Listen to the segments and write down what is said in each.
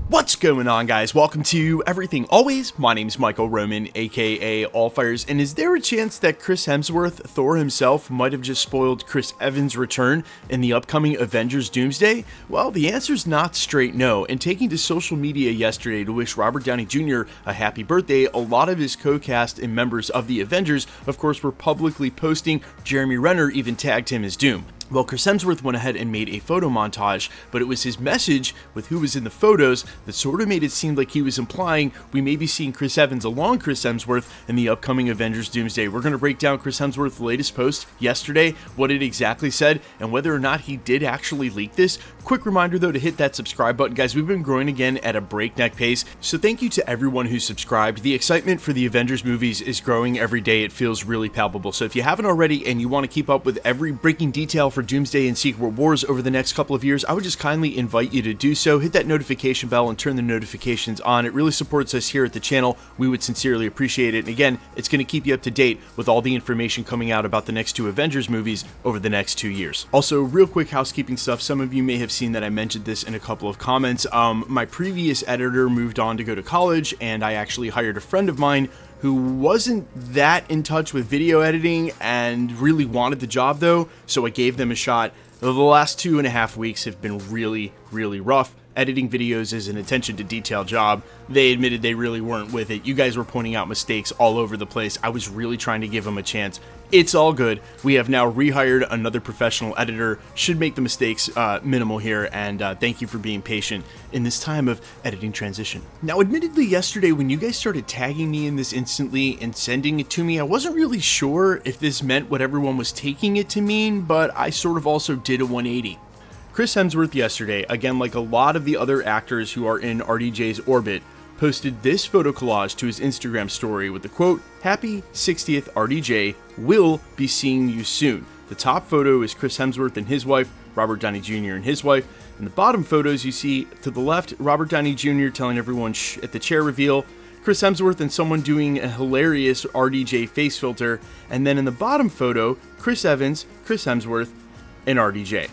What's going on, guys? Welcome to Everything Always. My name's Michael Roman, aka Allfires, and is there a chance that Chris Hemsworth, Thor himself, might have just spoiled Chris Evans' return in the upcoming Avengers Doomsday? Well, the answer's not straight no, and taking to social media yesterday to wish Robert Downey Jr. a happy birthday, a lot of his co-cast and members of the Avengers, of course, were publicly posting. Jeremy Renner even tagged him as Doom. Well, Chris Hemsworth went ahead and made a photo montage, but it was his message with who was in the photos that sort of made it seem like he was implying we may be seeing Chris Evans along Chris Hemsworth in the upcoming Avengers Doomsday. We're going to break down Chris Hemsworth's latest post yesterday, what it exactly said, and whether or not he did actually leak this. Quick reminder though to hit that subscribe button, guys. We've been growing again at a breakneck pace, so thank you to everyone who subscribed. The excitement for the Avengers movies is growing every day. It feels really palpable. So if you haven't already and you want to keep up with every breaking detail for Doomsday and Secret Wars over the next couple of years, I would just kindly invite you to do so. Hit that notification bell and turn the notifications on. It really supports us here at the channel. We would sincerely appreciate it. And again, it's going to keep you up to date with all the information coming out about the next two Avengers movies over the next 2 years. Also, real quick housekeeping stuff. Some of you may have seen that I mentioned this in a couple of comments. My previous editor moved on to go to college, and I actually hired a friend of mine who wasn't that in touch with video editing and really wanted the job though, so I gave them a shot. The last 2.5 weeks have been really rough. Editing videos is an attention to detail job. They admitted they really weren't with it. You guys were pointing out mistakes all over the place. I was really trying to give them a chance. It's all good. We have now rehired another professional editor. Should make the mistakes minimal here, and thank you for being patient in this time of editing transition. Now, admittedly, yesterday when you guys started tagging me in this instantly and sending it to me, I wasn't really sure if this meant what everyone was taking it to mean, but I sort of also did a 180. Chris Hemsworth yesterday, again like a lot of the other actors who are in RDJ's orbit, posted this photo collage to his Instagram story with the quote, "Happy 60th RDJ, will be seeing you soon." The top photo is Chris Hemsworth and his wife, Robert Downey Jr. and his wife, and the bottom photos you see to the left, Robert Downey Jr. telling everyone shh at the chair reveal, Chris Hemsworth and someone doing a hilarious RDJ face filter, and then in the bottom photo, Chris Evans, Chris Hemsworth, and RDJ.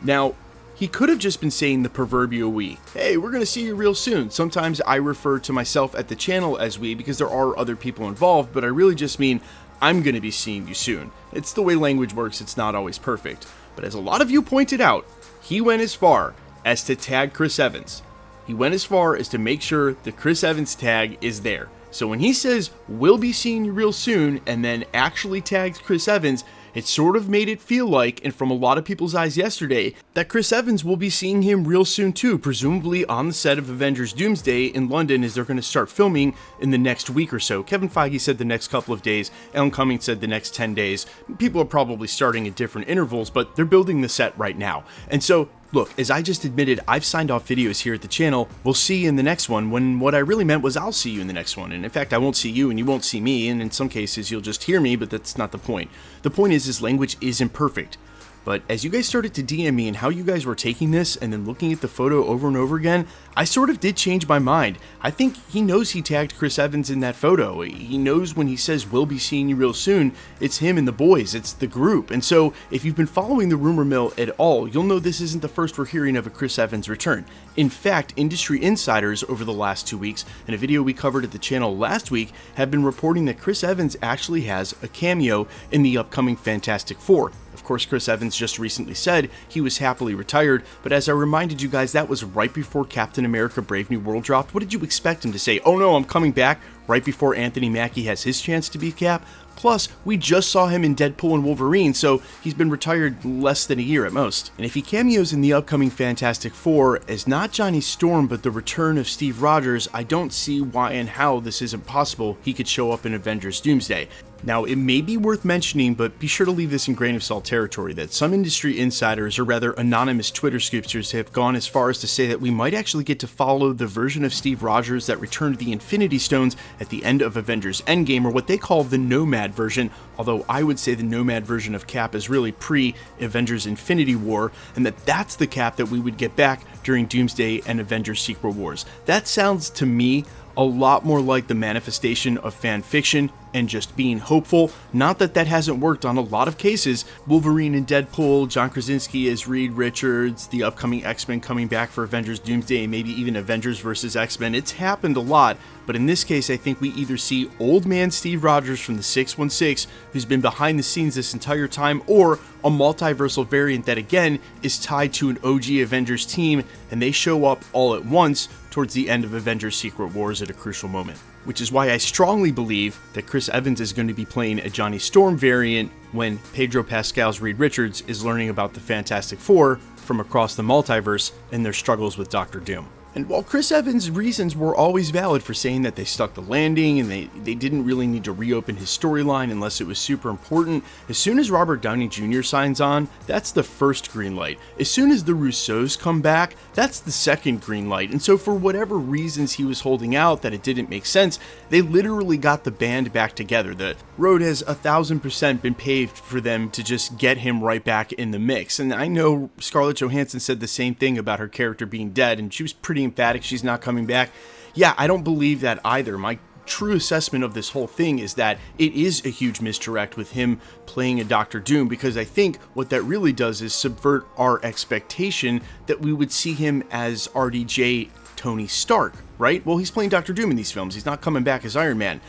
Now, he could have just been saying the proverbial we. Hey, we're going to see you real soon. Sometimes I refer to myself at the channel as we because there are other people involved, but I really just mean I'm going to be seeing you soon. It's the way language works. It's not always perfect. But as a lot of you pointed out, he went as far as to tag Chris Evans. He went as far as to make sure the Chris Evans tag is there. So when he says, we'll be seeing you real soon, and then actually tags Chris Evans, it sort of made it feel like, and from a lot of people's eyes yesterday, that Chris Evans will be seeing him real soon too, presumably on the set of Avengers Doomsday in London as they're going to start filming in the next week or so. Kevin Feige said the next couple of days, Ellen Cummings said the next 10 days. People are probably starting at different intervals, but they're building the set right now. And so, look, as I just admitted, I've signed off videos here at the channel. We'll see you in the next one, when what I really meant was I'll see you in the next one. And in fact, I won't see you and you won't see me, and in some cases you'll just hear me, but that's not the point. The point is, this language is imperfect. But as you guys started to DM me and how you guys were taking this and then looking at the photo over and over again, I sort of did change my mind. I think he knows he tagged Chris Evans in that photo. He knows when he says we'll be seeing you real soon, it's him and the boys, it's the group. And so if you've been following the rumor mill at all, you'll know this isn't the first we're hearing of a Chris Evans return. In fact, industry insiders over the last 2 weeks, in a video we covered at the channel last week, have been reporting that Chris Evans actually has a cameo in the upcoming Fantastic Four. Of course, Chris Evans just recently said he was happily retired, but as I reminded you guys, that was right before Captain America Brave New World dropped. What did you expect him to say? Oh no, I'm coming back, right before Anthony Mackie has his chance to be Cap? Plus, we just saw him in Deadpool and Wolverine, so he's been retired less than a year at most. And if he cameos in the upcoming Fantastic Four as not Johnny Storm but the return of Steve Rogers, I don't see why and how this isn't possible he could show up in Avengers Doomsday. Now, it may be worth mentioning, but be sure to leave this in grain of salt territory, that some industry insiders, or rather anonymous Twitter scoopsters, have gone as far as to say that we might actually get to follow the version of Steve Rogers that returned the Infinity Stones at the end of Avengers Endgame, or what they call the Nomad version, although I would say the Nomad version of Cap is really pre-Avengers Infinity War, and that's the Cap that we would get back during Doomsday and Avengers Secret Wars. That sounds to me a lot more like the manifestation of fan fiction and just being hopeful. Not that that hasn't worked on a lot of cases. Wolverine and Deadpool, John Krasinski as Reed Richards, the upcoming X-Men coming back for Avengers Doomsday, and maybe even Avengers versus X-Men. It's happened a lot, but in this case, I think we either see old man Steve Rogers from the 616, who's been behind the scenes this entire time, or a multiversal variant that again is tied to an OG Avengers team, and they show up all at once towards the end of Avengers Secret Wars at a crucial moment. Which is why I strongly believe that Chris Evans is going to be playing a Johnny Storm variant when Pedro Pascal's Reed Richards is learning about the Fantastic Four from across the multiverse and their struggles with Doctor Doom. And while Chris Evans' reasons were always valid for saying that they stuck the landing and they didn't really need to reopen his storyline unless it was super important, as soon as Robert Downey Jr. signs on, that's the first green light. As soon as the Russos come back, that's the second green light. And so for whatever reasons he was holding out that it didn't make sense, they literally got the band back together. The road has 1,000% been paved for them to just get him right back in the mix. And I know Scarlett Johansson said the same thing about her character being dead, and she was pretty emphatic she's not coming back. Yeah, I don't believe that either. My true assessment of this whole thing is that it is a huge misdirect with him playing a Doctor Doom, because I think what that really does is subvert our expectation that we would see him as RDJ Tony Stark, right? Well, he's playing Doctor Doom in these films. He's not coming back as Iron Man.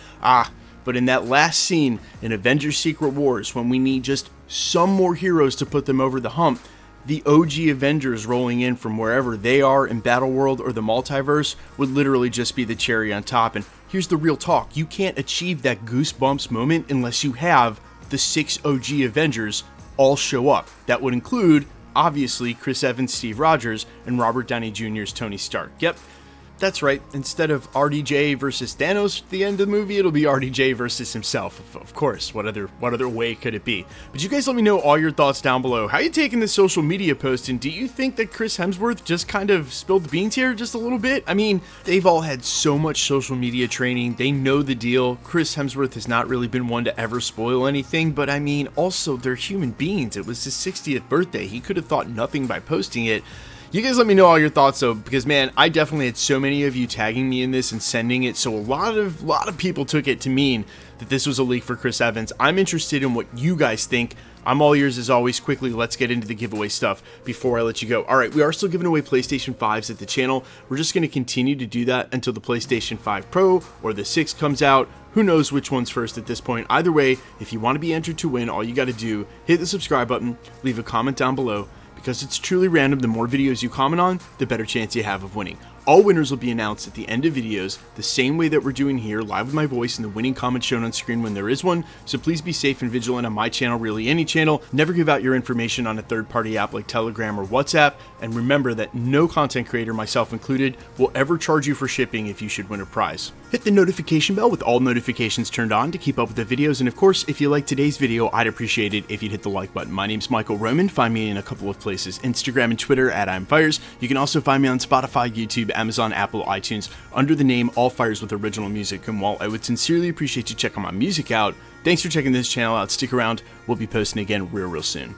But in that last scene in Avengers Secret Wars, when we need just some more heroes to put them over the hump, the OG Avengers rolling in from wherever they are in Battleworld or the multiverse would literally just be the cherry on top. And here's the real talk. You can't achieve that goosebumps moment unless you have the 6 OG Avengers all show up. That would include, obviously, Chris Evans, Steve Rogers, and Robert Downey Jr.'s Tony Stark. Yep. That's right, instead of RDJ versus Thanos at the end of the movie, it'll be RDJ versus himself, of course. What other way could it be? But you guys let me know all your thoughts down below. How you taking this social media post, and do you think that Chris Hemsworth just kind of spilled the beans here just a little bit? I mean, they've all had so much social media training, they know the deal. Chris Hemsworth has not really been one to ever spoil anything, but I mean, also, they're human beings. It was his 60th birthday. He could have thought nothing by posting it. You guys let me know all your thoughts though, because man, I definitely had so many of you tagging me in this and sending it, so a lot of people took it to mean that this was a leak for Chris Evans. I'm interested in what you guys think. I'm all ears as always. Quickly, let's get into the giveaway stuff before I let you go. Alright, we are still giving away PlayStation 5s at the channel. We're just going to continue to do that until the PlayStation 5 Pro or the 6 comes out. Who knows which one's first at this point. Either way, if you want to be entered to win, all you got to do, hit the subscribe button, leave a comment down below, because it's truly random. The more videos you comment on, the better chance you have of winning. All winners will be announced at the end of videos, the same way that we're doing here, live with my voice and the winning comment shown on screen when there is one, so please be safe and vigilant on my channel, really any channel. Never give out your information on a third-party app like Telegram or WhatsApp, and remember that no content creator, myself included, will ever charge you for shipping if you should win a prize. Hit the notification bell with all notifications turned on to keep up with the videos, and of course, if you like today's video, I'd appreciate it if you'd hit the like button. My name's Michael Roman. Find me in a couple of places, Instagram and Twitter at I'mFires. You can also find me on Spotify, YouTube, Amazon, Apple, iTunes, under the name All Fires with original music. And while I would sincerely appreciate you checking my music out, thanks for checking this channel out. Stick around. We'll be posting again real soon.